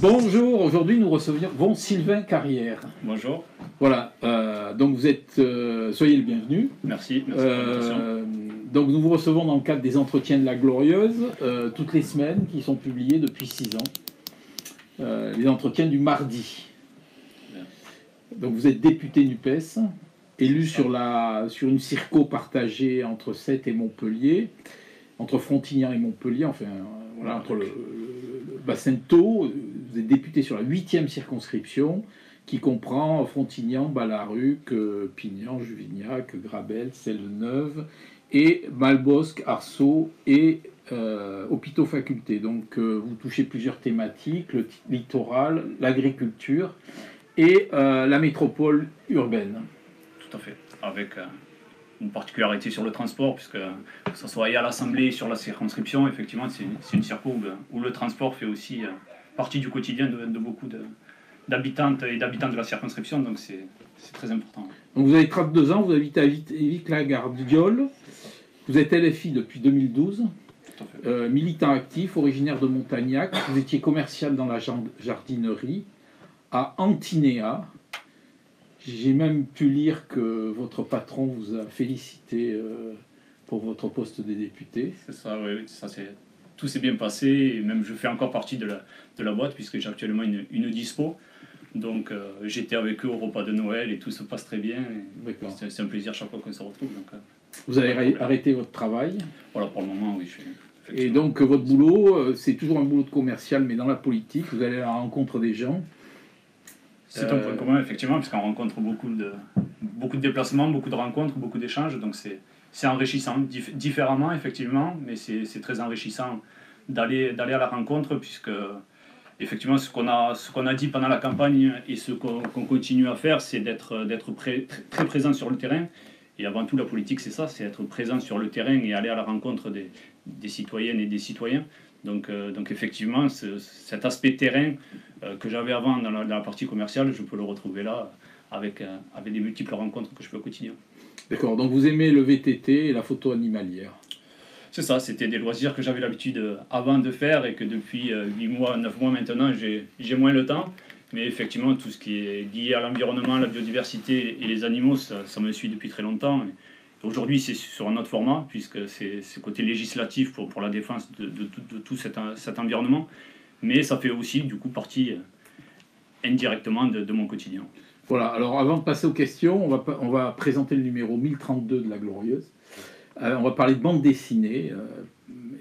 Bonjour, aujourd'hui nous recevons Sylvain Carrière. Bonjour. Voilà, donc vous êtes, soyez le bienvenu. Merci pour l'invitation. Donc nous vous recevons dans le cadre des entretiens de la Glorieuse, toutes les semaines, qui sont publiés depuis 6 ans. Les entretiens du mardi. Bien. Donc vous êtes député NUPES, élu sur une circo partagée entre Sète et Montpellier, entre Frontignan et Montpellier, enfin voilà, entre le bassin de Thau. Vous êtes député sur la 8e circonscription, qui comprend Frontignan, Ballaruc, Pignan, Juvignac, Grabel, Celle-Neuve, et Malbosc, Arceaux et Hôpitaux Faculté. Donc vous touchez plusieurs thématiques, le littoral, l'agriculture et la métropole urbaine. Tout à fait. Avec une particularité sur le transport, puisque que ce soit à l'Assemblée sur la circonscription, effectivement, c'est une circo où le transport fait aussi partie du quotidien de beaucoup d'habitantes et d'habitants de la circonscription, donc c'est très important. Donc vous avez 32 ans, vous habitez à Vic-la-Gardiole, vous êtes LFI depuis 2012, militant actif, originaire de Montagnac, vous étiez commercial dans la jardinerie à Antinéa. J'ai même pu lire que votre patron vous a félicité pour votre poste de député. C'est ça, oui, ça c'est... Tout s'est bien passé, et même je fais encore partie de la boîte, puisque j'ai actuellement une dispo. Donc j'étais avec eux au repas de Noël et tout se passe très bien. C'est un plaisir chaque fois qu'on se retrouve. Donc, vous avez arrêté votre travail? Voilà, pour le moment, oui. Et donc votre boulot, c'est toujours un boulot de commercial, mais dans la politique, vous allez à la rencontre des gens. C'est un point commun, effectivement, puisqu'on rencontre beaucoup de déplacements, beaucoup de rencontres, beaucoup d'échanges. Donc c'est enrichissant, différemment, effectivement, mais c'est très enrichissant d'aller à la rencontre, puisque effectivement, ce qu'on a dit pendant la campagne et ce qu'on continue à faire, c'est d'être très présent sur le terrain. Et avant tout, la politique, c'est ça, c'est être présent sur le terrain et aller à la rencontre des citoyennes et des citoyens. Donc effectivement, cet aspect terrain que j'avais avant dans la partie commerciale, je peux le retrouver là avec des multiples rencontres que je fais au quotidien. D'accord, donc vous aimez le VTT et la photo animalière? C'est ça, c'était des loisirs que j'avais l'habitude avant de faire et que depuis 8 mois, 9 mois maintenant, j'ai moins le temps. Mais effectivement, tout ce qui est lié à l'environnement, la biodiversité et les animaux, ça me suit depuis très longtemps. Aujourd'hui, c'est sur un autre format, puisque c'est côté législatif pour la défense de tout cet environnement. Mais ça fait aussi, du coup, partie indirectement de mon quotidien. Voilà, alors avant de passer aux questions, on va présenter le numéro 1032 de la Glorieuse. On va parler de bande dessinée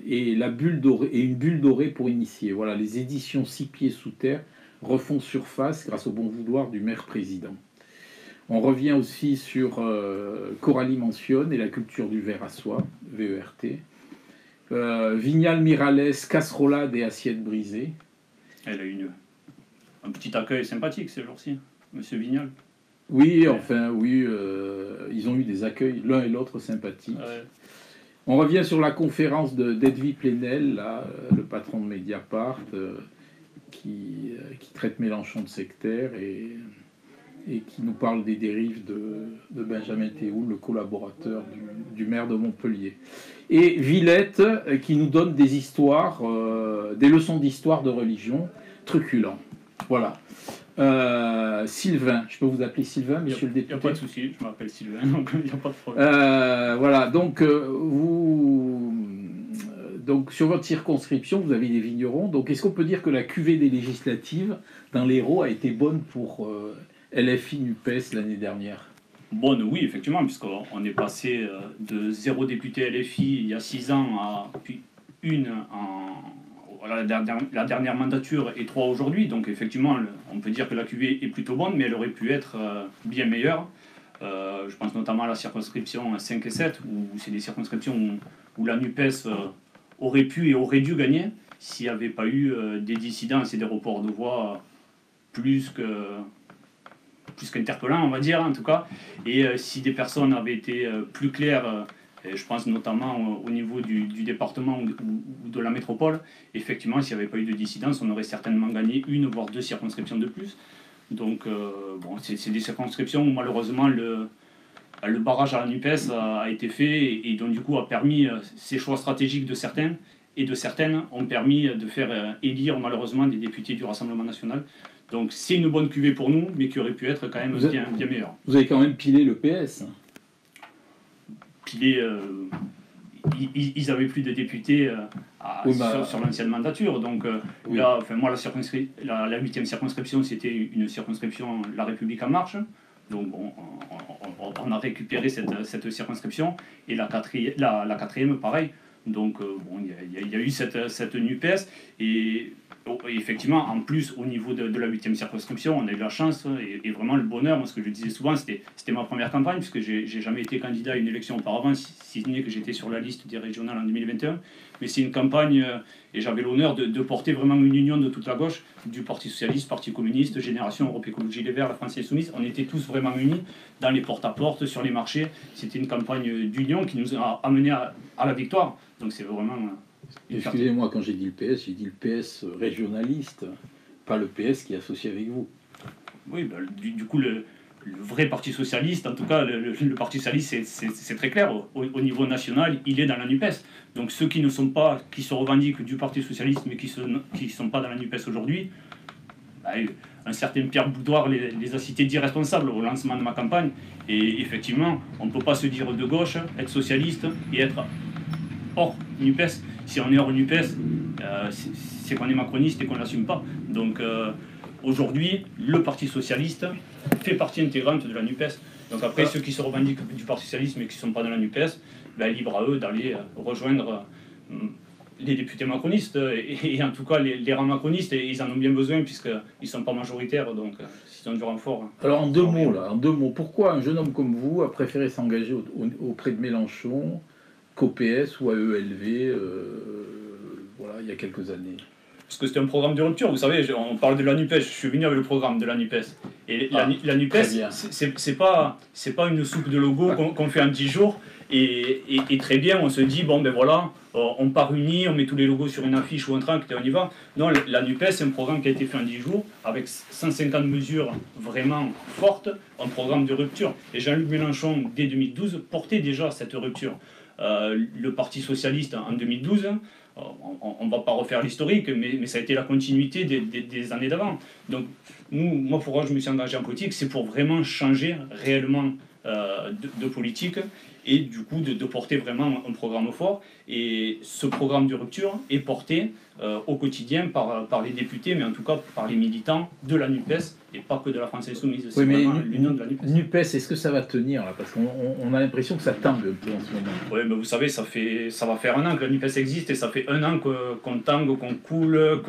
et une bulle dorée pour initier. Voilà, les éditions 6 pieds sous terre refont surface grâce au bon vouloir du maire-président. On revient aussi sur Coralie mentionne et la culture du verre à soie, VERT. Vignal Mirales, casserolade et assiette brisée. Elle a eu un petit accueil sympathique ces jours-ci, Monsieur Vignal. Oui, enfin, oui, ils ont eu des accueils l'un et l'autre sympathiques. Ouais. On revient sur la conférence d'Edwy Plenel, là, le patron de Mediapart, qui traite Mélenchon de sectaire et qui nous parle des dérives de Benjamin Théoul, le collaborateur du maire de Montpellier. Et Villette, qui nous donne des histoires, des leçons d'histoire de religion truculents. Voilà. Sylvain, je peux vous appeler Sylvain, monsieur le député? Il n'y a pas de souci, je m'appelle Sylvain, donc il n'y a pas de problème. Voilà, donc sur votre circonscription, vous avez des vignerons. Donc est-ce qu'on peut dire que la cuvée des législatives dans l'Hérault a été bonne pour LFI NUPES l'année dernière? Bonne, oui, effectivement, puisqu'on est passé de 0 député LFI il y a 6 ans à puis la dernière mandature et 3 aujourd'hui. Donc effectivement, on peut dire que la cuvée est plutôt bonne, mais elle aurait pu être bien meilleure. Je pense notamment à la circonscription 5 et 7, où c'est des circonscriptions où la NUPES aurait pu et aurait dû gagner s'il n'y avait pas eu des dissidences et des reports de voix plus qu'interpellants, on va dire, en tout cas. Et si des personnes avaient été plus claires, je pense notamment au niveau du département ou de la métropole, effectivement, s'il n'y avait pas eu de dissidence, on aurait certainement gagné 1 voire 2 circonscriptions de plus. Donc, bon, c'est des circonscriptions où malheureusement le barrage à la NUPES a été fait et donc du coup a permis ces choix stratégiques de certains et de certaines ont permis de faire élire malheureusement des députés du Rassemblement national. Donc c'est une bonne cuvée pour nous, mais qui aurait pu être quand même bien meilleure. Vous avez quand même pilé le PS. Pilé, ils n'avaient plus de députés sur l'ancienne mandature. Donc oui. là, enfin, moi, la 8e circonscription, c'était une circonscription La République en marche. Donc on a récupéré cette circonscription. Et la quatrième, pareil. Donc il y a eu cette NUPES. Et effectivement, en plus, au niveau de la 8e circonscription, on a eu la chance et vraiment le bonheur. Moi, ce que je disais souvent, c'était ma première campagne, puisque j'ai jamais été candidat à une élection auparavant, si ce n'est que j'étais sur la liste des régionales en 2021. Mais c'est une campagne, et j'avais l'honneur de porter vraiment une union de toute la gauche, du Parti Socialiste, Parti Communiste, Génération, Europe Écologie Les Verts, la France Insoumise. On était tous vraiment unis dans les porte-à-porte, sur les marchés. C'était une campagne d'union qui nous a amenés à la victoire. Donc c'est vraiment... Excusez-moi, quand j'ai dit le PS, j'ai dit le PS régionaliste, pas le PS qui est associé avec vous. Oui, ben, du coup, le vrai Parti Socialiste, en tout cas, le Parti Socialiste, c'est très clair. Au niveau national, il est dans la NUPES. Donc ceux qui ne sont pas, qui se revendiquent du Parti Socialiste, mais qui ne sont pas dans la NUPES aujourd'hui, ben, un certain Pierre Boudoir les a cités d'irresponsables au lancement de ma campagne. Et effectivement, on ne peut pas se dire de gauche, être socialiste et être hors NUPES. Si on est hors NUPES, c'est qu'on est macroniste et qu'on ne l'assume pas. Donc aujourd'hui, le Parti Socialiste fait partie intégrante de la NUPES. Donc après, ceux qui se revendiquent du Parti Socialiste mais qui ne sont pas dans la NUPES, ben, libre à eux d'aller rejoindre les députés macronistes. Et en tout cas, les rangs macronistes, et ils en ont bien besoin puisqu'ils ne sont pas majoritaires. Donc s'ils ont du renfort... Alors en deux mots, pourquoi un jeune homme comme vous a préféré s'engager auprès de Mélenchon qu'au PS ou à ELV voilà, il y a quelques années? Parce que c'était un programme de rupture, vous savez, on parle de la NUPES, je suis venu avec le programme de la NUPES. Et la NUPES, c'est pas une soupe de logo qu'on fait en 10 jours, et très bien, on se dit, bon ben voilà, on part unis, on met tous les logos sur une affiche ou un tract et on y va. Non, la NUPES, c'est un programme qui a été fait en 10 jours, avec 150 mesures vraiment fortes, un programme de rupture. Et Jean-Luc Mélenchon, dès 2012, portait déjà cette rupture. Le Parti Socialiste, en 2012... on ne va pas refaire l'historique, mais ça a été la continuité des années d'avant. Donc, moi, pourquoi je me suis engagé en politique, c'est pour vraiment changer réellement de politique et du coup de porter vraiment un programme fort. Et ce programme de rupture est porté au quotidien par les députés, mais en tout cas par les militants de la NUPES et pas que de la France Insoumise. Oui, mais l'union de la NUPES. NUPES, est-ce que ça va tenir là? Parce qu'on a l'impression que ça tangue un peu en ce moment. Oui, mais vous savez, ça va faire un an que la NUPES existe et ça fait un an qu'on tangue, qu'on coule,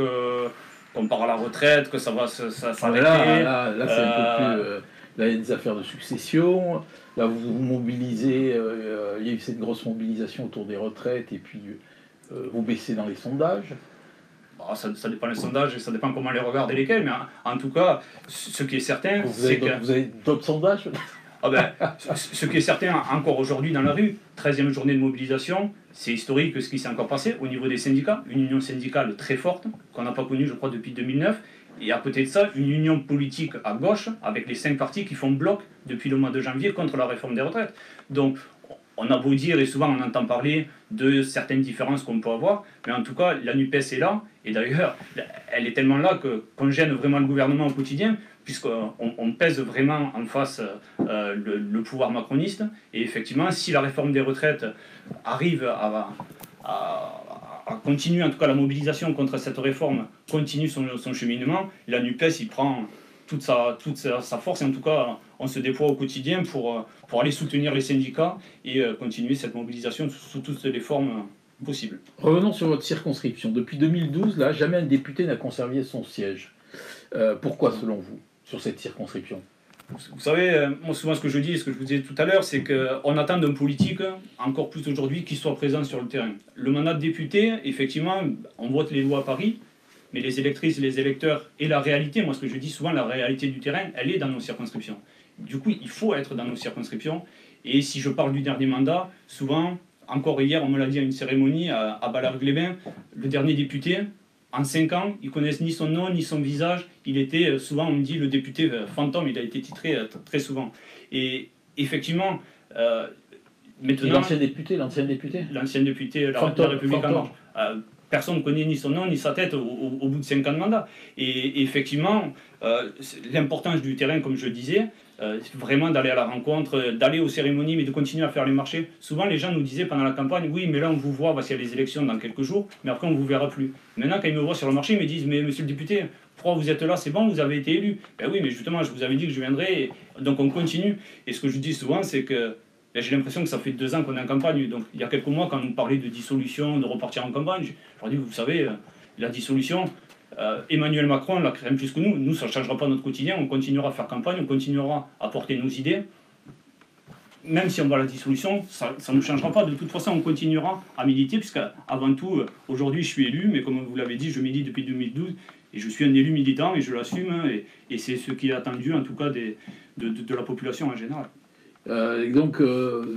qu'on part à la retraite, que ça va s'arrêter. Là c'est un peu plus... là, il y a des affaires de succession. Là, vous vous mobilisez. Il y a eu cette grosse mobilisation autour des retraites et puis vous baissez dans les sondages. Ça dépend des sondages, ça dépend comment les regarder lesquels, mais en tout cas, ce qui est certain, c'est que... Vous avez d'autres sondages? Ce qui est certain, encore aujourd'hui dans la rue, 13e journée de mobilisation, c'est historique ce qui s'est encore passé au niveau des syndicats, une union syndicale très forte, qu'on n'a pas connue, je crois, depuis 2009, et à côté de ça, une union politique à gauche, avec les 5 partis qui font bloc depuis le mois de janvier contre la réforme des retraites. Donc, on a beau dire, et souvent on entend parler de certaines différences qu'on peut avoir, mais en tout cas, la NUPES est là, et d'ailleurs, elle est tellement là qu'on gêne vraiment le gouvernement au quotidien, puisqu'on pèse vraiment en face le pouvoir macroniste, et effectivement, si la réforme des retraites arrive à continuer, en tout cas la mobilisation contre cette réforme continue son cheminement, la NUPES il prend toute sa force, et en tout cas on se déploie au quotidien pour aller soutenir les syndicats et continuer cette mobilisation sous toutes les formes possibles. Revenons sur votre circonscription. Depuis 2012, là, jamais un député n'a conservé son siège. Pourquoi, selon vous, sur cette circonscription? Vous savez, moi souvent ce que je dis, et ce que je vous disais tout à l'heure, c'est qu'on attend d'un politique, encore plus aujourd'hui, qu'il soit présent sur le terrain. Le mandat de député, effectivement, on vote les lois à Paris, mais les électrices, les électeurs et la réalité, moi ce que je dis souvent, la réalité du terrain, elle est dans nos circonscriptions. Du coup, il faut être dans nos circonscriptions. Et si je parle du dernier mandat, souvent, encore hier, on me l'a dit à une cérémonie à Ballard-les-Bains, le dernier député, en 5 ans, ils connaissent ni son nom, ni son visage. Il était, souvent on me dit, le député fantôme, il a été titré très souvent. Et effectivement, Maintenant, l'ancien député, l'ancien député, la République en marche. Personne ne connaît ni son nom ni sa tête au bout de 5 ans de mandat. Et effectivement, l'importance du terrain, comme je le disais, c'est vraiment d'aller à la rencontre, d'aller aux cérémonies, mais de continuer à faire les marchés. Souvent, les gens nous disaient pendant la campagne, oui, mais là, on vous voit, parce qu'il y a les élections dans quelques jours, mais après, on ne vous verra plus. Maintenant, quand ils me voient sur le marché, ils me disent, mais monsieur le député, pourquoi vous êtes là? C'est bon, vous avez été élu. Ben oui, mais justement, je vous avais dit que je viendrais, donc on continue. Et ce que je dis souvent, c'est que j'ai l'impression que ça fait 2 ans qu'on est en campagne. Donc, il y a quelques mois, quand on nous parlait de dissolution, de repartir en campagne, je leur dis, vous savez, la dissolution, Emmanuel Macron la craint plus que nous. Nous, ça ne changera pas notre quotidien. On continuera à faire campagne, on continuera à porter nos idées. Même si on va à la dissolution, ça ne nous changera pas. De toute façon, on continuera à militer, puisque avant tout, aujourd'hui, je suis élu, mais comme vous l'avez dit, je milite depuis 2012, et je suis un élu militant, et je l'assume, et c'est ce qui est attendu, en tout cas, de la population en général. Donc,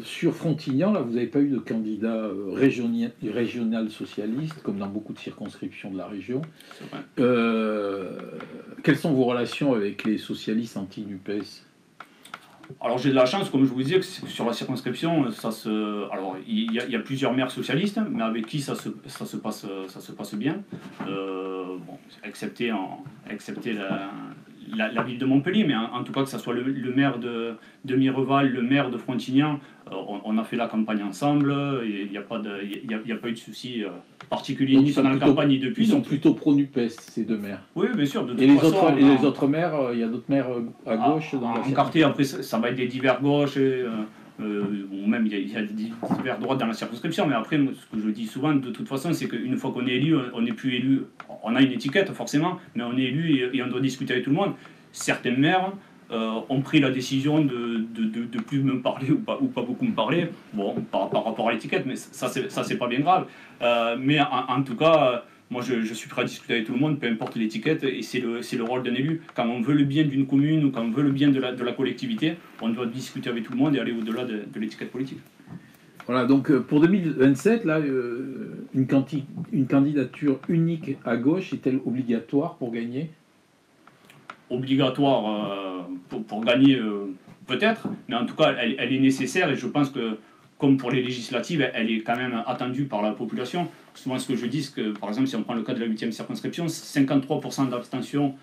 sur Frontignan, là, vous n'avez pas eu de candidat régional socialiste, comme dans beaucoup de circonscriptions de la région. Quelles sont vos relations avec les socialistes anti-NUPES? Alors j'ai de la chance, comme je vous disais, que sur la circonscription, alors il y a plusieurs maires socialistes, mais avec qui ça se passe bien, excepté la ville de Montpellier, mais en tout cas que ce soit le maire de Mireval, le maire de Frontignan, on a fait la campagne ensemble, il n'y a pas eu de soucis particuliers ni pendant la campagne ni depuis. Ils sont plutôt pro-NUPES, ces deux maires. Oui, bien sûr. Et les autres maires, il y a d'autres maires à gauche dans la quartier, après ça va être des divers gauches, ou même il y a des divers droites dans la circonscription, mais après, ce que je dis souvent, de toute façon, c'est qu'une fois qu'on est élu, on n'est plus élu, on a une étiquette forcément, mais on est élu et on doit discuter avec tout le monde. Certains maires ont pris la décision de plus me parler ou pas beaucoup me parler, bon, par rapport à l'étiquette, mais ça c'est pas bien grave. Mais en tout cas, moi je suis prêt à discuter avec tout le monde, peu importe l'étiquette, et c'est le rôle d'un élu. Quand on veut le bien d'une commune ou quand on veut le bien de la collectivité, on doit discuter avec tout le monde et aller au-delà de l'étiquette politique. Voilà, donc pour 2027, là, une candidature unique à gauche est-elle obligatoire pour gagner? Obligatoire pour gagner, peut-être, mais en tout cas, elle est nécessaire, et je pense que, comme pour les législatives, elle est quand même attendue par la population. Souvent, ce que je dis, c'est que, par exemple, si on prend le cas de la 8e circonscription, 53% d'abstention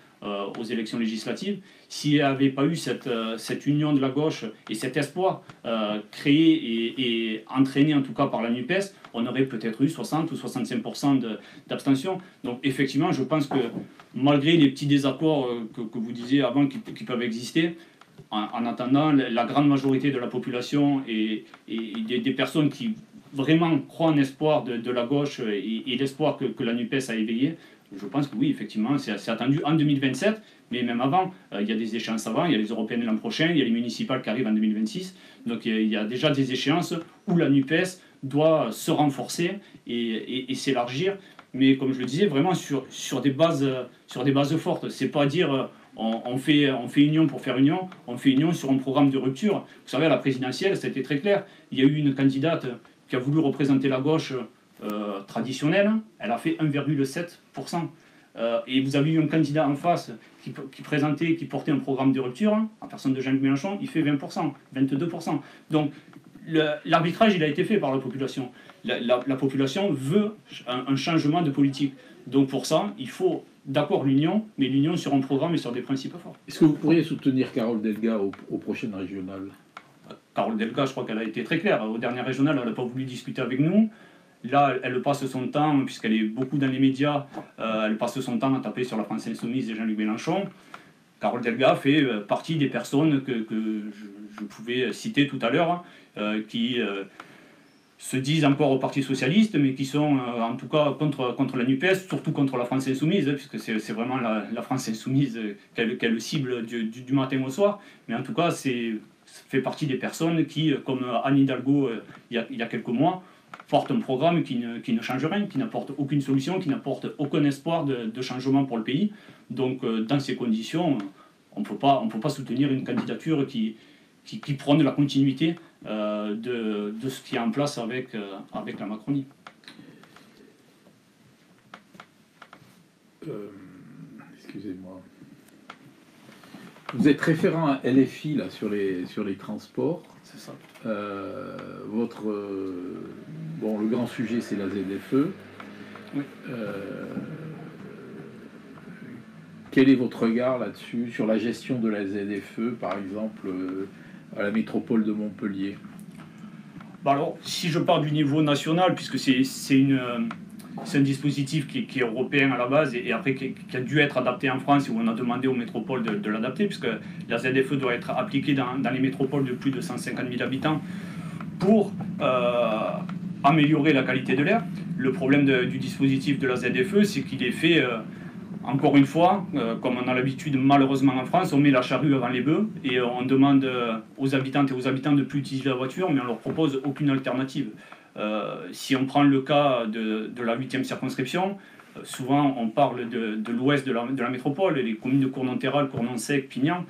aux élections législatives. S'il n'y avait pas eu cette union de la gauche et cet espoir créé et entraîné, en tout cas, par la NUPES, on aurait peut-être eu 60 ou 65% d'abstention. Donc, effectivement, je pense que, malgré les petits désaccords que vous disiez avant qui peuvent exister, en attendant, la grande majorité de la population et des personnes qui vraiment croient en l'espoir de la gauche et l'espoir que la NUPES a éveillé, je pense que oui, effectivement, c'est attendu en 2027, mais même avant, il y a des échéances avant, il y a les européennes l'an prochain, il y a les municipales qui arrivent en 2026, donc il y a déjà des échéances où la NUPES doit se renforcer et s'élargir, mais comme je le disais, vraiment sur des bases fortes. C'est pas dire on fait union pour faire union, on fait union sur un programme de rupture. Vous savez, à la présidentielle, ça a été très clair. Il y a eu une candidate qui a voulu représenter la gauche traditionnelle, elle a fait 1,7%. Et vous avez eu un candidat en face qui portait un programme de rupture, en personne de Jean-Luc Mélenchon, il fait 20%, 22%. Donc l'arbitrage, il a été fait par la population. La population veut un changement de politique. Donc pour ça, il faut d'accord l'union, mais l'union sur un programme et sur des principes forts. Est-ce que vous pourriez soutenir Carole Delga aux prochaines régionales? Carole Delga, je crois qu'elle a été très claire. Aux dernières régionales, elle n'a pas voulu discuter avec nous. Là, elle passe son temps, puisqu'elle est beaucoup dans les médias, elle passe son temps à taper sur la France Insoumise et Jean-Luc Mélenchon. Carole Delga fait partie des personnes que je pouvais citer tout à l'heure, qui se disent encore au Parti Socialiste, mais qui sont en tout cas contre la NUPES, surtout contre la France Insoumise, puisque c'est vraiment la France Insoumise qu'elle cible du matin au soir. Mais en tout cas, ça fait partie des personnes qui, comme Anne Hidalgo il y a quelques mois, portent un programme qui ne change rien, qui n'apporte aucune solution, qui n'apporte aucun espoir de changement pour le pays. Donc dans ces conditions, on ne peut pas soutenir une candidature qui prône la continuité de ce qui est en place avec la Macronie. Excusez-moi. Vous êtes référent à LFI là, sur les transports. C'est ça. Bon, le grand sujet, c'est la ZFE. Oui. Quel est votre regard là-dessus, sur la gestion de la ZFE, par exemple, à la métropole de Montpellier? Alors, si je pars du niveau national, puisque c'est un dispositif qui est européen à la base et après qui a dû être adapté en France, où on a demandé aux métropoles de l'adapter, puisque la ZFE doit être appliquée dans les métropoles de plus de 150 000 habitants pour améliorer la qualité de l'air. Le problème du dispositif de la ZFE, c'est qu'il est fait, encore une fois, comme on a l'habitude malheureusement en France, on met la charrue avant les bœufs et on demande aux habitantes et aux habitants de ne plus utiliser la voiture, mais on ne leur propose aucune alternative. Si on prend le cas de la 8e circonscription, souvent on parle de l'ouest de la métropole, les communes de Cournonterral, Cournon-Sec, Pignan.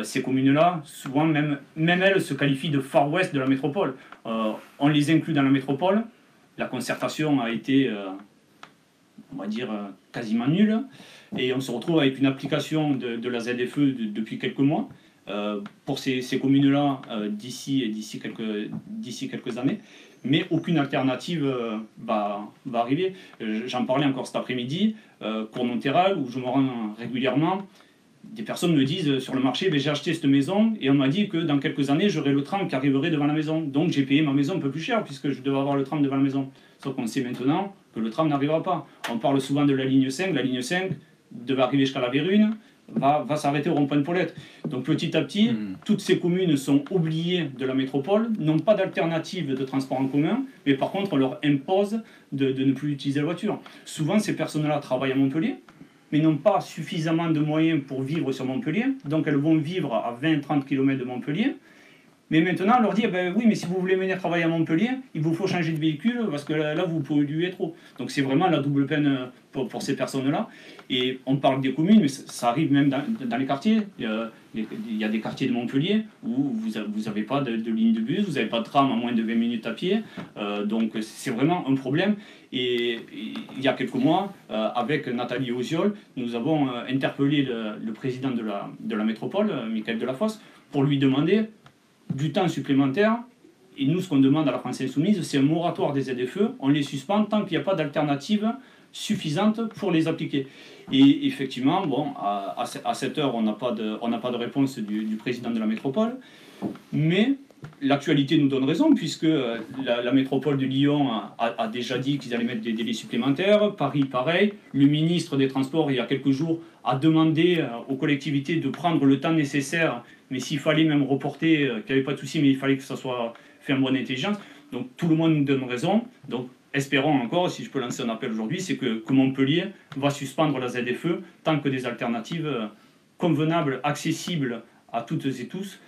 Ces communes-là, souvent même elles se qualifient de Far West de la métropole. On les inclut dans la métropole. La concertation a été, on va dire, quasiment nulle. Et on se retrouve avec une application de la ZFE depuis quelques mois pour ces communes-là d'ici quelques années. Mais aucune alternative va arriver. J'en parlais encore cet après-midi, Cournonterral, où je me rends régulièrement. Des personnes me disent sur le marché, j'ai acheté cette maison et on m'a dit que dans quelques années, j'aurai le tram qui arriverait devant la maison. Donc j'ai payé ma maison un peu plus cher puisque je devais avoir le tram devant la maison. Sauf qu'on sait maintenant que le tram n'arrivera pas. On parle souvent de la ligne 5. La ligne 5 devait arriver jusqu'à la Vérune, va s'arrêter au rond-point de Paulette. Donc petit à petit, toutes ces communes sont oubliées de la métropole, n'ont pas d'alternative de transport en commun, mais par contre on leur impose de ne plus utiliser la voiture. Souvent ces personnes-là travaillent à Montpellier, mais n'ont pas suffisamment de moyens pour vivre sur Montpellier, donc elles vont vivre à 20-30 km de Montpellier. Mais maintenant, on leur dit, oui, mais si vous voulez venir travailler à Montpellier, il vous faut changer de véhicule, parce que là vous polluez trop. Donc c'est vraiment la double peine pour ces personnes-là. Et on parle des communes, mais ça arrive même dans les quartiers. Il y a des quartiers de Montpellier où vous n'avez pas de ligne de bus, vous n'avez pas de tram à moins de 20 minutes à pied. Donc c'est vraiment un problème. Et il y a quelques mois, avec Nathalie Osiol, nous avons interpellé le président de la métropole, Michael Delafosse, pour lui demander du temps supplémentaire. Et nous, ce qu'on demande à la France Insoumise, c'est un moratoire des ZFE. On les suspend tant qu'il n'y a pas d'alternative suffisante pour les appliquer. Et effectivement, bon, à cette heure, on n'a pas de réponse du président de la métropole. Mais l'actualité nous donne raison, puisque la métropole de Lyon a déjà dit qu'ils allaient mettre des délais supplémentaires. Paris, pareil. Le ministre des Transports, il y a quelques jours, a demandé aux collectivités de prendre le temps nécessaire, mais s'il fallait même reporter, qu'il n'y avait pas de souci, mais il fallait que ça soit fait en bonne intelligence. Donc tout le monde nous donne raison. Donc espérons encore, si je peux lancer un appel aujourd'hui, c'est que Montpellier va suspendre la ZFE tant que des alternatives convenables, accessibles à toutes et tous,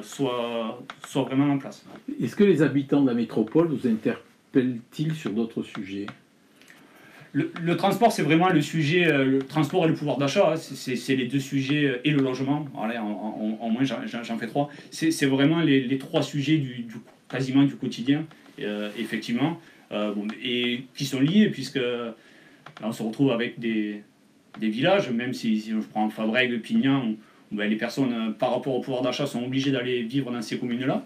soient vraiment en place. Est-ce que les habitants de la métropole vous interpellent-ils sur d'autres sujets ? Le transport, c'est vraiment le sujet, le transport et le pouvoir d'achat, hein, c'est les deux sujets, et le logement, allez, en moins j'en fais trois, c'est vraiment les trois sujets quasiment du quotidien, effectivement, et qui sont liés, puisque là, on se retrouve avec des villages, même si je prends Fabrègues, Pignan, où les personnes, par rapport au pouvoir d'achat, sont obligées d'aller vivre dans ces communes-là.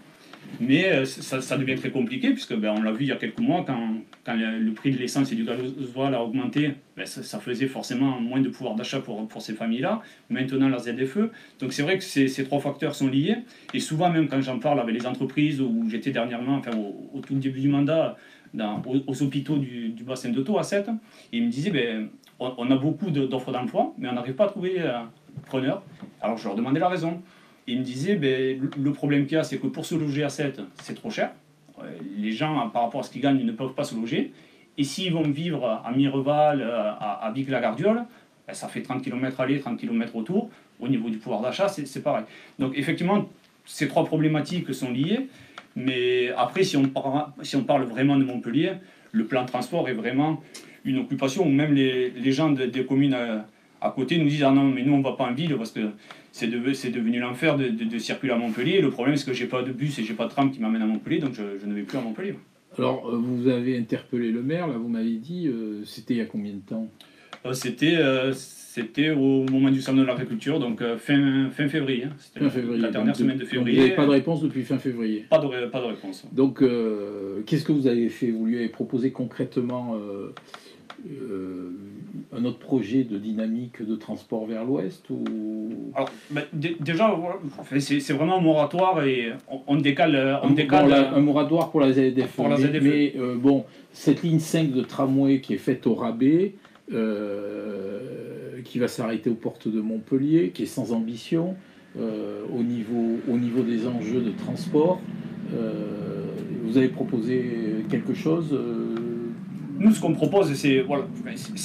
Mais ça devient très compliqué, puisque on l'a vu il y a quelques mois, quand le prix de l'essence et du gasoil a augmenté, ça faisait forcément moins de pouvoir d'achat pour ces familles-là. Maintenant, la ZFE. Donc c'est vrai que ces trois facteurs sont liés. Et souvent, même quand j'en parle avec les entreprises, où j'étais dernièrement, enfin au tout début du mandat, aux hôpitaux du bassin de Thau à 7, ils me disaient, on a beaucoup d'offres d'emploi, mais on n'arrive pas à trouver preneurs. Alors je leur demandais la raison. Il me disait, le problème qu'il y a, c'est que pour se loger à 7, c'est trop cher. Les gens, par rapport à ce qu'ils gagnent, ne peuvent pas se loger. Et s'ils vont vivre à Mireval, à Vic-la-Gardiole, ça fait 30 km aller, 30 km retour. Au niveau du pouvoir d'achat, c'est pareil. Donc effectivement, ces trois problématiques sont liées. Mais après, si on parle vraiment de Montpellier, le plan de transport est vraiment une occupation où même les gens des communes à côté nous disent « Ah non, mais nous, on ne va pas en ville parce que c'est devenu l'enfer de circuler à Montpellier. Le problème, c'est que je n'ai pas de bus et je n'ai pas de tram qui m'amène à Montpellier, donc je ne vais plus à Montpellier. » Alors, vous avez interpellé le maire, là, vous m'avez dit, c'était il y a combien de temps ? C'était au moment du salon de l'agriculture, donc fin février. Hein. C'était la dernière semaine de février. Vous n'avez pas de réponse depuis fin février. Pas de réponse. Donc, qu'est-ce que vous avez fait? Vous lui avez proposé concrètement un autre projet de dynamique de transport vers l'ouest ou... Alors, déjà, c'est vraiment un moratoire et on décale. Un moratoire pour la ZFE. Pour la ZFE. Mais bon, cette ligne 5 de tramway qui est faite au rabais, qui va s'arrêter aux portes de Montpellier, qui est sans ambition au niveau des enjeux de transport, vous avez proposé quelque chose Nous, ce qu'on propose, c'est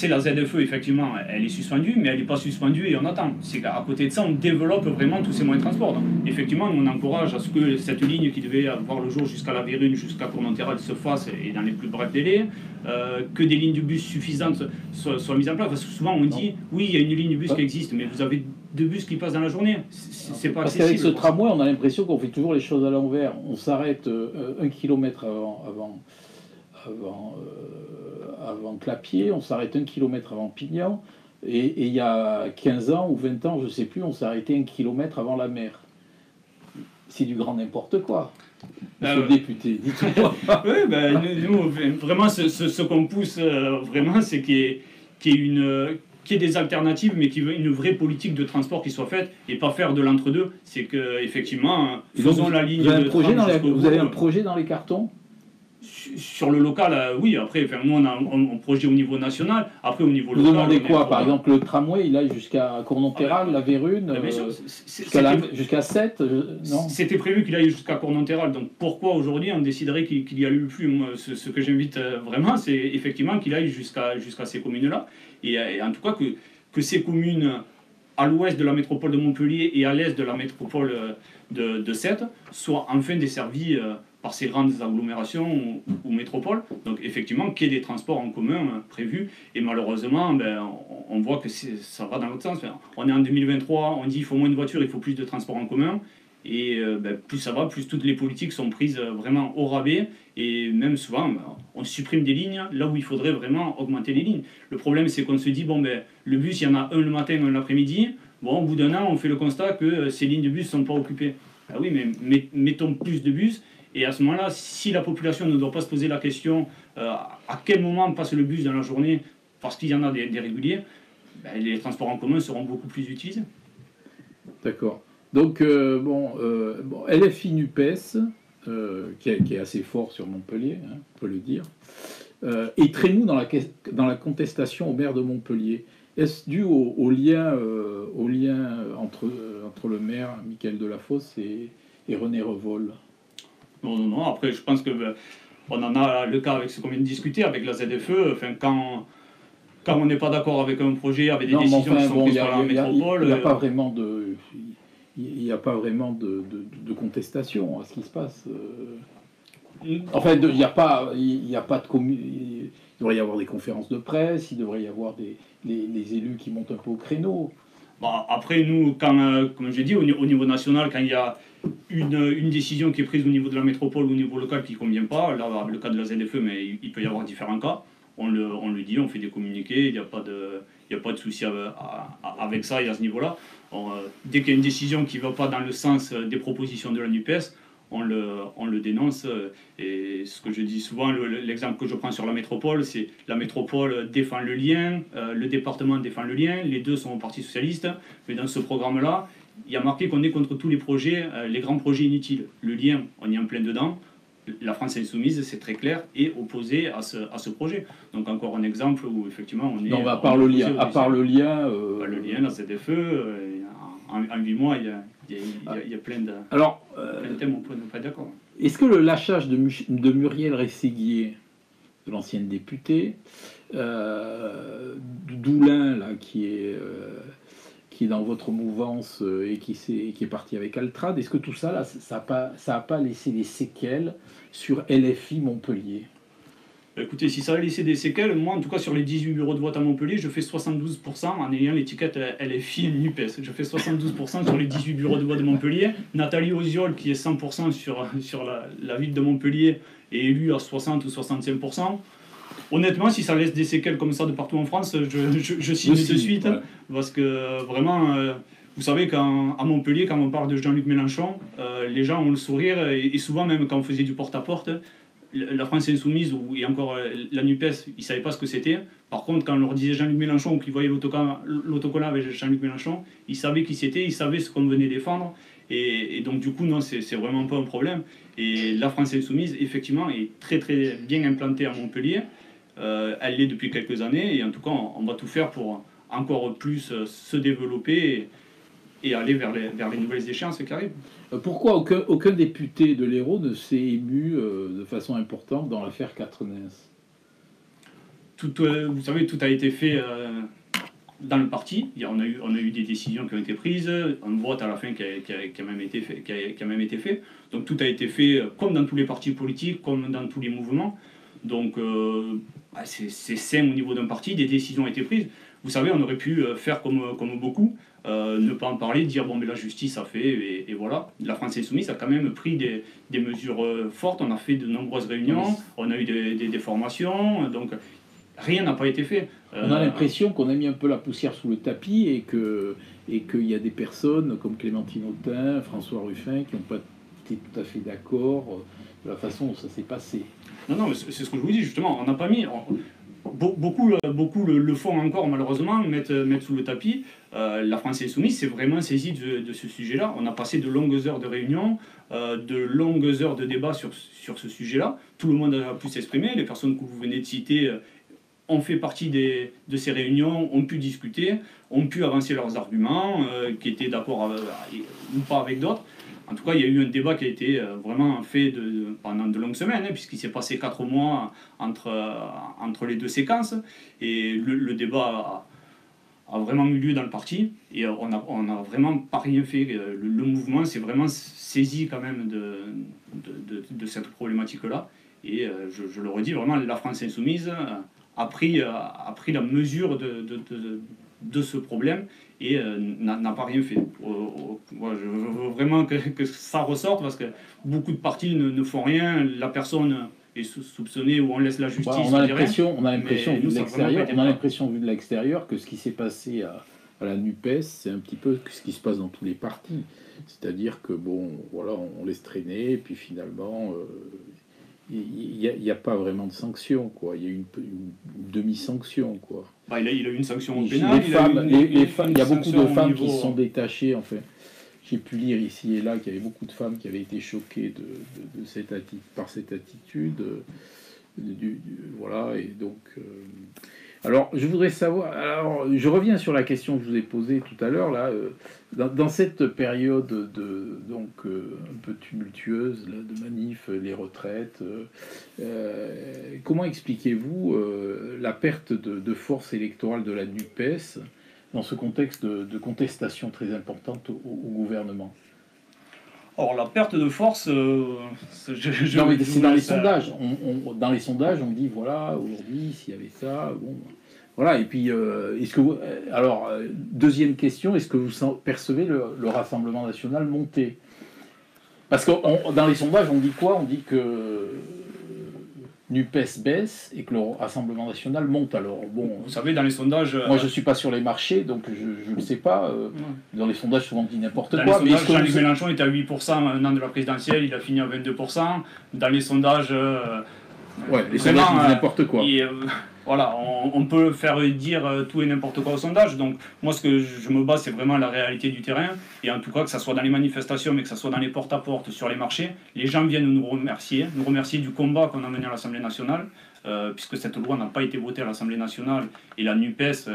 la ZFE, effectivement, elle est suspendue, mais elle n'est pas suspendue et on attend. C'est qu'à côté de ça, on développe vraiment tous ces moyens de transport. Donc, effectivement, nous, on encourage à ce que cette ligne qui devait avoir le jour jusqu'à la Vérune, jusqu'à Cournonterral, se fasse et dans les plus brefs délais, que des lignes de bus suffisantes soient mises en place. Parce que souvent, on dit, oui, il y a une ligne de bus qui existe, mais vous avez 2 bus qui passent dans la journée. C'est pas accessible. Parce qu'avec ce tramway, on a l'impression qu'on fait toujours les choses à l'envers. On s'arrête 1 kilomètre avant Clapier, on s'arrête 1 kilomètre avant Pignan, et il y a 15 ans ou 20 ans, je ne sais plus, on s'est arrêté 1 kilomètre avant la mer. C'est du grand n'importe quoi. Monsieur le député, dites-moi. Oui, nous, vraiment, ce qu'on pousse, vraiment, c'est qu'il y ait des alternatives, mais qu'il y ait une vraie politique de transport qui soit faite, et pas faire de l'entre-deux. C'est qu'effectivement, faisons la ligne de tram. Vous avez un projet dans les cartons? Sur le local, oui. Après, nous, on a un projet au niveau national. Après, au niveau local... Vous demandez quoi? Par exemple, exemple, le tramway, il aille jusqu'à Cournonterral, la Vérune, jusqu'à 7 non? C'était prévu qu'il aille jusqu'à Cournonterral. Donc, pourquoi aujourd'hui on déciderait qu'il y aille plus? Moi, ce que j'invite vraiment, c'est effectivement qu'il aille jusqu'à ces communes-là. Et en tout cas, que ces communes à l'ouest de la métropole de Montpellier et à l'est de la métropole de Sète soient enfin desservies par ces grandes agglomérations ou métropoles. Donc effectivement, qu'il y ait des transports en commun prévus. Et malheureusement, on voit que ça va dans l'autre sens. On est en 2023, on dit qu'il faut moins de voitures, il faut plus de transports en commun. Et plus ça va, plus toutes les politiques sont prises vraiment au rabais. Et même souvent, on supprime des lignes là où il faudrait vraiment augmenter les lignes. Le problème, c'est qu'on se dit, le bus, il y en a un le matin, un l'après-midi. Bon, au bout d'un an, on fait le constat que ces lignes de bus ne sont pas occupées. Ah oui, mais mettons plus de bus. Et à ce moment-là, si la population ne doit pas se poser la question à quel moment passe le bus dans la journée, parce qu'il y en a des réguliers, les transports en commun seront beaucoup plus utilisés. D'accord. Donc, LFI NUPES, qui est assez fort sur Montpellier, hein, on peut le dire, est très mou dans la contestation au maire de Montpellier. Est-ce dû au lien entre le maire, Michael Delafosse, et René Revol? Non. Après, je pense que on en a le cas avec ce qu'on vient de discuter avec la ZFE. Enfin, quand on n'est pas d'accord avec un projet, avec des décisions qui sont prises par la métropole, il n'y a pas vraiment de contestation à ce qui se passe. Enfin, il n'y a pas de commune. Il devrait y avoir des conférences de presse, il devrait y avoir les élus qui montent un peu au créneau. Après, nous, comme j'ai dit, au niveau national, quand il y a une décision qui est prise au niveau de la métropole ou au niveau local qui ne convient pas, là, le cas de la ZFE, mais il peut y avoir différents cas, on le dit, on fait des communiqués, il n'y a pas de souci avec ça et à ce niveau-là. Dès qu'il y a une décision qui ne va pas dans le sens des propositions de la NUPES, on le dénonce. Et ce que je dis souvent, l'exemple que je prends sur la métropole, c'est la métropole défend le lien, le département défend le lien, les deux sont au Parti Socialiste, mais dans ce programme-là, il y a marqué qu'on est contre tous les projets, les grands projets inutiles. Le lien, on y est en plein dedans. La France Insoumise, c'est très clair, est opposée à ce projet. Donc encore un exemple où effectivement on est... Non, à part le lien... Le lien, la ZFE, en 8 mois, il y a plein de thèmes où on peut ne pas être d'accord. Est-ce que le lâchage de Muriel Rességuier, de l'ancienne députée, Doulin, là, qui est dans votre mouvance et qui est parti avec Altrad, est-ce que tout ça, là, ça n'a pas laissé des séquelles sur LFI Montpellier? Écoutez, si ça a laissé des séquelles, moi en tout cas sur les 18 bureaux de vote à Montpellier, je fais 72% en ayant l'étiquette LFI NUPES. Je fais 72% sur les 18 bureaux de vote de Montpellier. Nathalie Oziol, qui est 100% sur la ville de Montpellier, est élue à 60 ou 65%. Honnêtement, si ça laisse des séquelles comme ça de partout en France, je signe de suite. Ouais. Parce que vraiment, vous savez, à Montpellier, quand on parle de Jean-Luc Mélenchon, les gens ont le sourire. Et souvent, même quand on faisait du porte-à-porte, la France Insoumise et encore la NUPES, ils ne savaient pas ce que c'était. Par contre, quand on leur disait Jean-Luc Mélenchon ou qu'ils voyaient l'autocollant avec Jean-Luc Mélenchon, ils savaient qui c'était, ils savaient ce qu'on venait défendre. Et donc, du coup, non, c'est vraiment pas un problème. Et la France Insoumise, effectivement, est très très bien implantée à Montpellier. Elle l'est depuis quelques années. Et en tout cas, on va tout faire pour encore plus se développer et aller vers les nouvelles échéances qui arrivent. Pourquoi aucun député de l'Hérault ne s'est ému de façon importante dans l'affaire Quatreneus ? Vous savez, tout a été fait dans le parti. On a eu des décisions qui ont été prises, un vote à la fin qui a même été fait. Donc tout a été fait comme dans tous les partis politiques, comme dans tous les mouvements. Donc c'est sain au niveau d'un parti, des décisions ont été prises. Vous savez, on aurait pu faire comme beaucoup, ne pas en parler, dire bon mais la justice a fait et voilà. La France Insoumise a quand même pris des mesures fortes, on a fait de nombreuses réunions, on a eu des formations, donc rien n'a pas été fait. On a l'impression qu'on a mis un peu la poussière sous le tapis et qu'il y a des personnes comme Clémentine Autain, François Ruffin qui n'ont pas été tout à fait d'accord de la façon dont ça s'est passé. Non, c'est ce que je vous dis justement, on n'a pas mis... Beaucoup le font encore malheureusement, mettre sous le tapis. La France Insoumise s'est vraiment saisie de ce sujet-là. On a passé de longues heures de réunion, de longues heures de débat sur ce sujet-là. Tout le monde a pu s'exprimer. Les personnes que vous venez de citer ont fait partie de ces réunions, ont pu discuter, ont pu avancer leurs arguments, qui étaient d'accord ou pas avec d'autres. En tout cas, il y a eu un débat qui a été vraiment fait pendant de longues semaines, puisqu'il s'est passé 4 mois entre les deux séquences. Et le débat a vraiment eu lieu dans le parti. Et on n'a vraiment pas rien fait. Le mouvement s'est vraiment saisi quand même de cette problématique-là. Et je le redis, vraiment, la France Insoumise a pris la mesure de ce problème et n'a pas rien fait. Je veux vraiment que ça ressorte parce que beaucoup de partis ne font rien, la personne est soupçonnée ou on laisse la justice. On a l'impression vu de l'extérieur que ce qui s'est passé à la NUPES, c'est un petit peu ce qui se passe dans tous les partis. C'est-à-dire que on laisse traîner et puis finalement il n'y a pas vraiment de sanction, quoi. Il y a une demi-sanction, quoi. Il a eu une sanction pénale. Il y a beaucoup de femmes qui se sont détachées, enfin. J'ai pu lire ici et là qu'il y avait beaucoup de femmes qui avaient été choquées par cette attitude. Voilà, et donc... Alors, je voudrais savoir... Alors, je reviens sur la question que je vous ai posée tout à l'heure, là. Dans cette période un peu tumultueuse, là, de manifs, les retraites, comment expliquez-vous la perte de force électorale de la NUPES dans ce contexte de contestation très importante au gouvernement? Or, la perte de force... Non, mais c'est dans les sondages. Dans les sondages, on dit, voilà, aujourd'hui, s'il y avait ça, bon... Voilà, et puis, est-ce que vous... Alors, deuxième question, est-ce que vous percevez le Rassemblement national monter? Parce que dans les sondages, on dit quoi? On dit que NUPES baisse et que le Rassemblement national monte. Alors, bon... Vous savez, dans les sondages... Moi, je ne suis pas sur les marchés, donc je ne le sais pas. Dans les sondages, souvent, on dit n'importe quoi. Dans les sondages, Jean-Luc Mélenchon était à 8% un an de la présidentielle, il a fini à 22%. Dans les sondages... les sondages disent n'importe quoi. Voilà, on peut faire dire tout et n'importe quoi au sondage. Donc, moi, ce que je me base, c'est vraiment la réalité du terrain. Et en tout cas, que ce soit dans les manifestations, mais que ce soit dans les porte-à-porte, sur les marchés, les gens viennent nous remercier du combat qu'on a mené à l'Assemblée nationale, puisque cette loi n'a pas été votée à l'Assemblée nationale. Et la NUPES,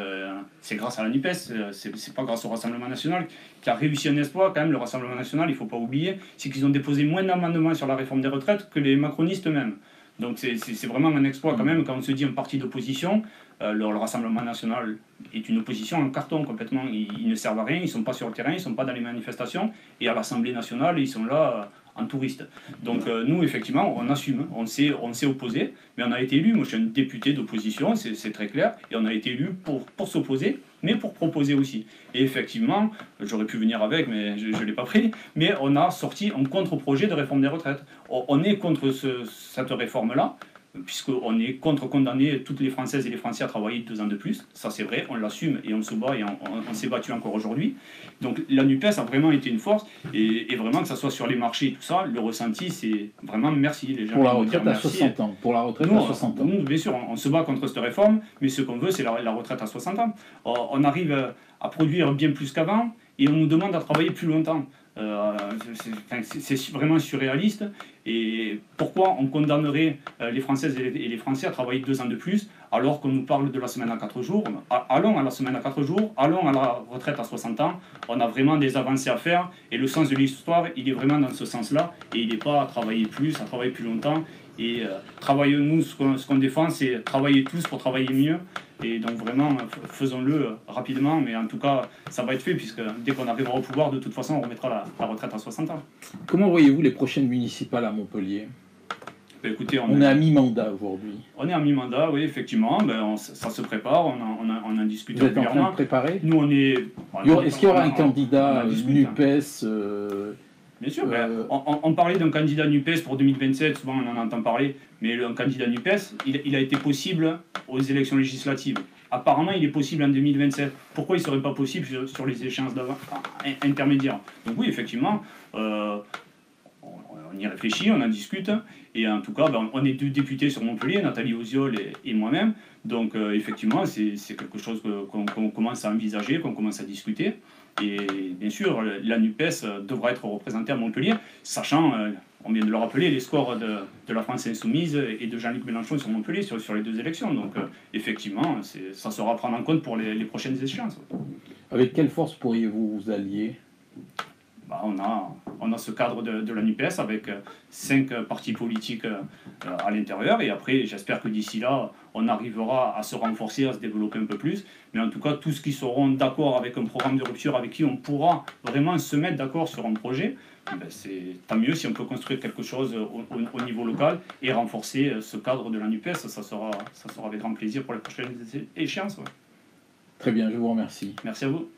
c'est grâce à la NUPES, c'est pas grâce au Rassemblement national, qui a réussi un exploit. Quand même, le Rassemblement national, il ne faut pas oublier, c'est qu'ils ont déposé moins d'amendements sur la réforme des retraites que les macronistes eux-mêmes. Donc c'est vraiment un exploit quand même quand on se dit un parti d'opposition. Le Rassemblement national est une opposition en carton complètement. Ils ne servent à rien, ils ne sont pas sur le terrain, ils ne sont pas dans les manifestations. Et à l'Assemblée nationale, ils sont là en touristes. Donc nous, effectivement, on assume, on s'est opposé, mais on a été élu. Moi, je suis un député d'opposition, c'est très clair. Et on a été élu pour s'opposer, mais pour proposer aussi. Et effectivement, j'aurais pu venir avec, mais je ne l'ai pas pris, mais on a sorti un contre-projet de réforme des retraites. On est contre cette réforme-là, puisqu'on est contre-condamné, toutes les Françaises et les Français, à travailler 2 ans de plus. Ça, c'est vrai, on l'assume et on se bat et on s'est battu encore aujourd'hui. Donc la NUPES a vraiment été une force, et vraiment, que ce soit sur les marchés et tout ça, le ressenti, c'est vraiment merci. Les gens pour la retraite à 60 ans. Pour la retraite à 60 ans. Nous, bien sûr, on se bat contre cette réforme, mais ce qu'on veut, c'est la retraite à 60 ans. On arrive à produire bien plus qu'avant, et on nous demande à travailler plus longtemps. C'est vraiment surréaliste. Et pourquoi on condamnerait les Françaises et les Français à travailler 2 ans de plus, alors qu'on nous parle de la semaine à 4 jours? Allons à la semaine à 4 jours, allons à la retraite à 60 ans. On a vraiment des avancées à faire, et le sens de l'histoire, il est vraiment dans ce sens-là, et il n'est pas à travailler plus, à travailler plus longtemps. Et nous, ce qu'on défend, c'est travailler tous pour travailler mieux. Et donc vraiment, faisons-le rapidement, mais en tout cas, ça va être fait, puisque dès qu'on arrivera au pouvoir, de toute façon, on remettra la retraite à 60 ans. Comment voyez-vous les prochaines municipales à Montpellier? Ben, écoutez, on est à mi-mandat aujourd'hui. On est à mi-mandat, oui, effectivement. Ben, ça se prépare, on en discute Vous êtes en régulièrement. train de préparer? Nous, on est... Est-ce qu'il y aura un candidat NUPES Bien sûr, on parlait d'un candidat NUPES pour 2027, souvent on en entend parler, mais un candidat NUPES, il a été possible aux élections législatives. Apparemment, il est possible en 2027. Pourquoi il ne serait pas possible sur les échéances intermédiaires? Donc oui, effectivement, on y réfléchit, on en discute, et en tout cas, on est 2 députés sur Montpellier, Nathalie Oziol et moi-même, donc effectivement, c'est quelque chose qu'on commence à envisager, qu'on commence à discuter. Et bien sûr, la NUPES devra être représentée à Montpellier, sachant, on vient de le rappeler, les scores de la France Insoumise et de Jean-Luc Mélenchon sur Montpellier sur les 2 élections. Donc effectivement, ça sera à prendre en compte pour les prochaines échéances. Avec quelle force pourriez-vous vous allier? On a ce cadre de la NUPES avec 5 partis politiques à l'intérieur, et après, j'espère que d'ici là, on arrivera à se renforcer, à se développer un peu plus. Mais en tout cas, tous qui seront d'accord avec un programme de rupture, avec qui on pourra vraiment se mettre d'accord sur un projet, c'est tant mieux si on peut construire quelque chose au niveau local et renforcer ce cadre de la NUPES. Ça sera avec grand plaisir pour les prochaines échéances. Ouais. Très bien, je vous remercie. Merci à vous.